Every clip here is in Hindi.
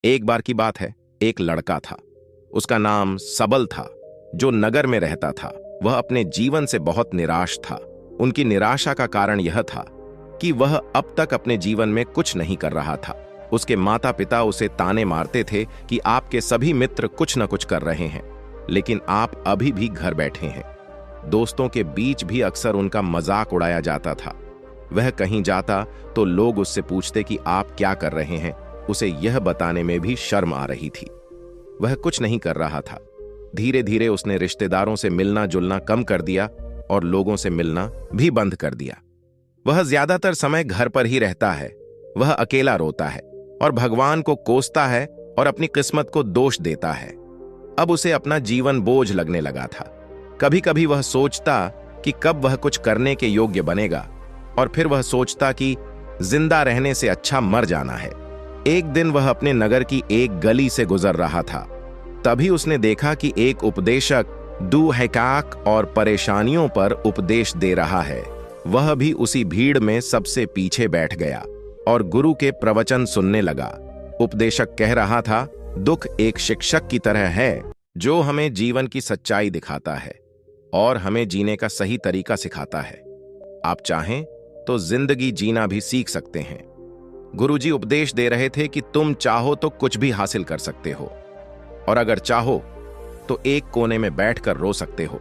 एक बार की बात है, एक लड़का था। उसका नाम सबल था, जो नगर में रहता था। वह अपने जीवन से बहुत निराश था। उनकी निराशा का कारण यह था कि वह अब तक अपने जीवन में कुछ नहीं कर रहा था। उसके माता पिता उसे ताने मारते थे कि आपके सभी मित्र कुछ न कुछ कर रहे हैं, लेकिन आप अभी भी घर बैठे हैं। दोस्तों के बीच भी अक्सर उनका मजाक उड़ाया जाता था। वह कहीं जाता तो लोग उससे पूछते कि आप क्या कर रहे हैं। उसे यह बताने में भी शर्म आ रही थी। वह कुछ नहीं कर रहा था। धीरे धीरे उसने रिश्तेदारों से मिलना जुलना कम कर दिया और लोगों से मिलना भी बंद कर दिया। वह ज्यादातर समय घर पर ही रहता है। वह अकेला रोता है और भगवान को कोसता है और अपनी किस्मत को दोष देता है। अब उसे अपना जीवन बोझ लगने लगा था। कभी कभी वह सोचता कि कब वह कुछ करने के योग्य बनेगा, और फिर वह सोचता कि जिंदा रहने से अच्छा मर जाना है। एक दिन वह अपने नगर की एक गली से गुजर रहा था। तभी उसने देखा कि एक उपदेशक दुहकाक और परेशानियों पर उपदेश दे रहा है। वह भी उसी भीड़ में सबसे पीछे बैठ गया और गुरु के प्रवचन सुनने लगा। उपदेशक कह रहा था, दुख एक शिक्षक की तरह है जो हमें जीवन की सच्चाई दिखाता है और हमें जीने का सही तरीका सिखाता है। आप चाहें तो जिंदगी जीना भी सीख सकते हैं। गुरुजी उपदेश दे रहे थे कि तुम चाहो तो कुछ भी हासिल कर सकते हो, और अगर चाहो तो एक कोने में बैठकर रो सकते हो।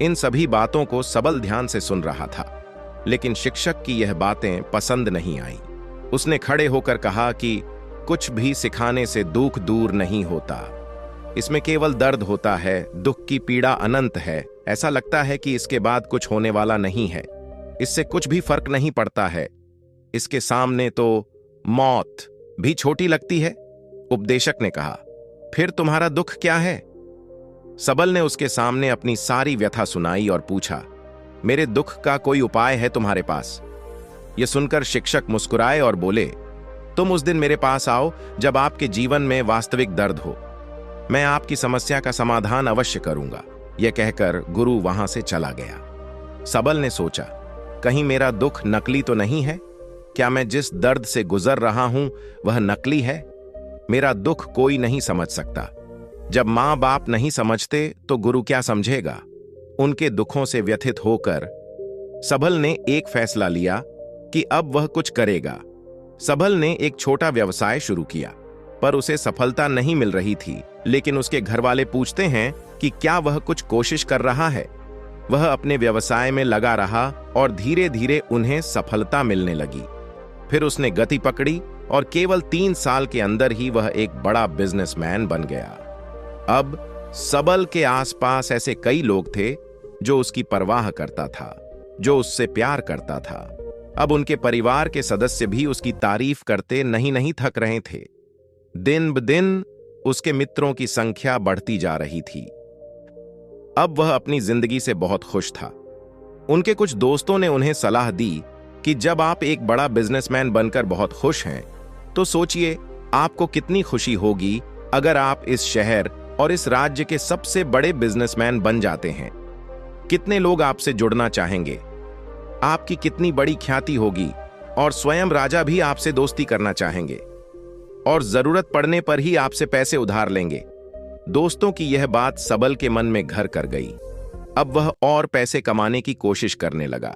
इन सभी बातों को सबल ध्यान से सुन रहा था, लेकिन शिक्षक की यह बातें पसंद नहीं आई। उसने खड़े होकर कहा कि कुछ भी सिखाने से दुख दूर नहीं होता। इसमें केवल दर्द होता है। दुख की पीड़ा अनंत है। ऐसा लगता है कि इसके बाद कुछ होने वाला नहीं है। इससे कुछ भी फर्क नहीं पड़ता है। इसके सामने तो मौत भी छोटी लगती है। उपदेशक ने कहा, फिर तुम्हारा दुख क्या है? सबल ने उसके सामने अपनी सारी व्यथा सुनाई और पूछा, मेरे दुख का कोई उपाय है तुम्हारे पास? यह सुनकर शिक्षक मुस्कुराए और बोले, तुम उस दिन मेरे पास आओ जब आपके जीवन में वास्तविक दर्द हो। मैं आपकी समस्या का समाधान अवश्य करूंगा। यह कहकर गुरु वहां से चला गया। सबल ने सोचा, कहीं मेरा दुख नकली तो नहीं है? क्या मैं जिस दर्द से गुजर रहा हूं वह नकली है? मेरा दुख कोई नहीं समझ सकता। जब मां बाप नहीं समझते तो गुरु क्या समझेगा? उनके दुखों से व्यथित होकर सबल ने एक फैसला लिया कि अब वह कुछ करेगा। सबल ने एक छोटा व्यवसाय शुरू किया, पर उसे सफलता नहीं मिल रही थी। लेकिन उसके घरवाले पूछते हैं कि क्या वह कुछ कोशिश कर रहा है। वह अपने व्यवसाय में लगा रहा और धीरे धीरे उन्हें सफलता मिलने लगी। फिर उसने गति पकड़ी और केवल 3 साल के अंदर ही वह एक बड़ा बिजनेसमैन बन गया। अब सबल के आसपास ऐसे कई लोग थे जो उसकी परवाह करता था, जो उससे प्यार करता था। अब उनके परिवार के सदस्य भी उसकी तारीफ करते नहीं थक रहे थे। दिन ब दिन उसके मित्रों की संख्या बढ़ती जा रही थी। अब वह अपनी जिंदगी से बहुत खुश था। उनके कुछ दोस्तों ने उन्हें सलाह दी कि जब आप एक बड़ा बिजनेसमैन बनकर बहुत खुश हैं, तो सोचिए आपको कितनी खुशी होगी अगर आप इस शहर और इस राज्य के सबसे बड़े बिजनेसमैन बन जाते हैं। कितने लोग आपसे जुड़ना चाहेंगे, आपकी कितनी बड़ी ख्याति होगी, और स्वयं राजा भी आपसे दोस्ती करना चाहेंगे और जरूरत पड़ने पर ही आपसे पैसे उधार लेंगे। दोस्तों की यह बात सबल के मन में घर कर गई। अब वह और पैसे कमाने की कोशिश करने लगा,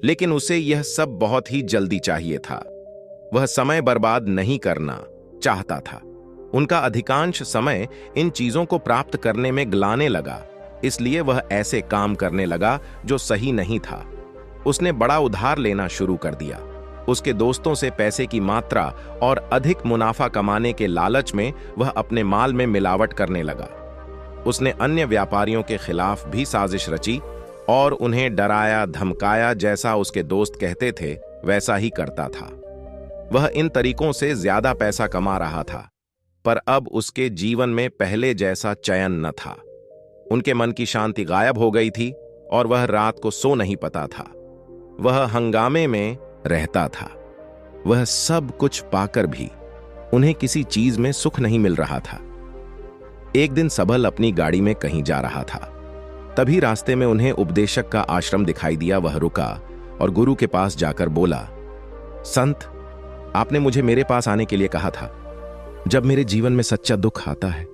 लेकिन उसे यह सब बहुत ही जल्दी चाहिए था। वह समय बर्बाद नहीं करना चाहता था। उनका अधिकांश समय इन चीजों को प्राप्त करने में गलाने लगा, इसलिए वह ऐसे काम करने लगा जो सही नहीं था। उसने बड़ा उधार लेना शुरू कर दिया। उसके दोस्तों से पैसे की मात्रा और अधिक मुनाफा कमाने के लालच में वह अपने माल में मिलावट करने लगा। उसने अन्य व्यापारियों के खिलाफ भी साजिश रची और उन्हें डराया धमकाया। जैसा उसके दोस्त कहते थे वैसा ही करता था। वह इन तरीकों से ज्यादा पैसा कमा रहा था, पर अब उसके जीवन में पहले जैसा चयन न था। उनके मन की शांति गायब हो गई थी और वह रात को सो नहीं पाता था। वह हंगामे में रहता था। वह सब कुछ पाकर भी उन्हें किसी चीज में सुख नहीं मिल रहा था। एक दिन सबल अपनी गाड़ी में कहीं जा रहा था। तभी रास्ते में उन्हें उपदेशक का आश्रम दिखाई दिया। वह रुका और गुरु के पास जाकर बोला, संत, आपने मुझे मेरे पास आने के लिए कहा था। जब मेरे जीवन में सच्चा दुख आता है।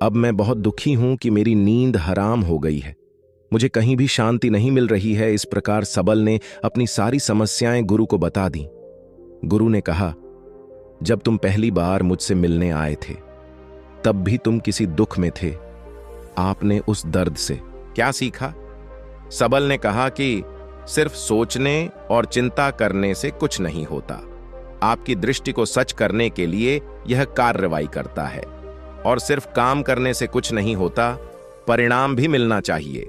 अब मैं बहुत दुखी हूं कि मेरी नींद हराम हो गई है। मुझे कहीं भी शांति नहीं मिल रही है। इस प्रकार सबल ने अपनी सारी समस्याएं गुरु को बता दी। गुरु ने कहा, जब तुम पहली बार मुझसे मिलने आए थे तब भी तुम किसी दुख में थे। आपने उस दर्द से क्या सीखा? सबल ने कहा कि सिर्फ सोचने और चिंता करने से कुछ नहीं होता। आपकी दृष्टि को सच करने के लिए यह कार्रवाई करता है। और सिर्फ काम करने से कुछ नहीं होता, परिणाम भी मिलना चाहिए।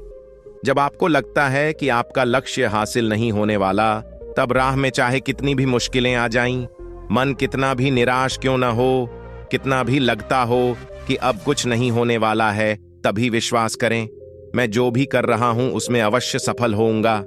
जब आपको लगता है कि आपका लक्ष्य हासिल नहीं होने वाला, तब राह में चाहे कितनी भी मुश्किलें आ जाएं, मन कितना भी निराश क्यों न हो, कितना भी लगता हो कि अब कुछ नहीं होने वाला है, तभी विश्वास करें, मैं जो भी कर रहा हूं उसमें अवश्य सफल होऊंगा।